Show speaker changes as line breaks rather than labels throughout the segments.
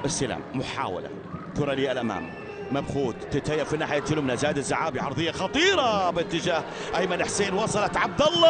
استلام، محاولة، كرة للأمام، مبخوت، تتهيأ في الناحية اليمنى، زاد الزعابي، عرضية خطيرة باتجاه أيمن حسين، وصلت عبد الله.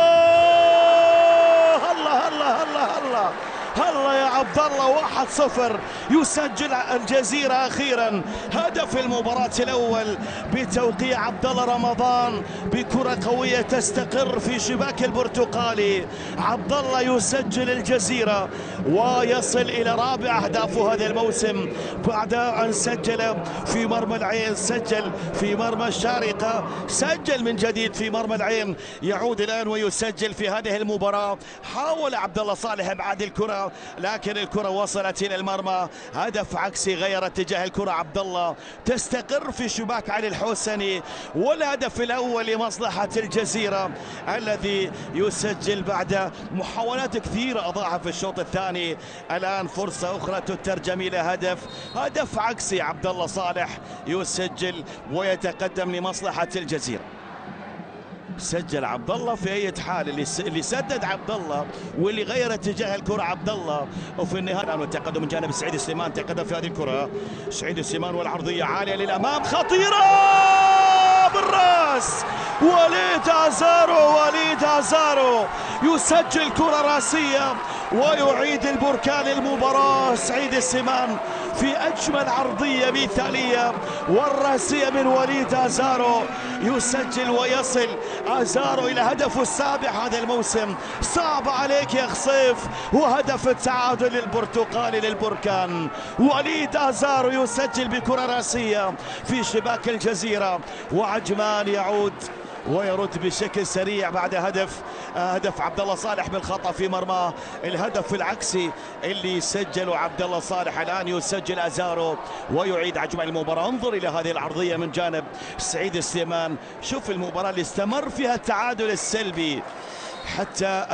هلا هلا هلا هلا هلا يا عبد الله. 1-0 يسجل الجزيرة أخيرا هدف المباراة الأول بتوقيع عبد الله رمضان بكرة قوية تستقر في شباك البرتقالي. عبد الله يسجل الجزيرة ويصل إلى رابع أهدافه هذا الموسم بعد أن سجل في مرمى العين، سجل في مرمى الشارقة، سجل من جديد في مرمى العين، يعود الآن ويسجل في هذه المباراة. حاول عبد الله صالح ابعاد الكرة لكن الكرة وصلت إلى المرمى. هدف عكسي غير اتجاه الكرة، عبد الله تستقر في شباك علي الحوسني، والهدف الأول لمصلحة الجزيرة الذي يسجل بعد محاولات كثيرة أضاعها في الشوط الثاني. الآن فرصة أخرى تترجم إلى هدف عكسي. عبد الله صالح يسجل ويتقدم لمصلحة الجزيرة. سجل عبد الله في اي حال، اللي سدد عبد الله واللي غير اتجاه الكره عبد الله. وفي النهايه التقدم من جانب سعيد السليمان، تقدم في هذه الكره سعيد السليمان والعرضيه عاليه للامام، خطيره بالراس. وليد ازارو يسجل كره راسيه ويعيد البركان المباراه. سعيد السليمان في اجمل عرضيه مثاليه والراسيه من وليد ازارو، يسجل ويصل ازارو الى هدفه السابع هذا الموسم. صعب عليك يا خصيف، وهدف التعادل البرتقالي للبركان. وليد ازارو يسجل بكره راسيه في شباك الجزيره، وعجمان يعود ويرد بشكل سريع بعد هدف عبد الله صالح بالخطا في مرماه. الهدف العكسي اللي سجله عبد الله صالح، الان يسجل ازارو ويعيد عجمان المباراه. انظر الى هذه العرضيه من جانب سعيد السليمان، شوف المباراه اللي استمر فيها التعادل السلبي حتى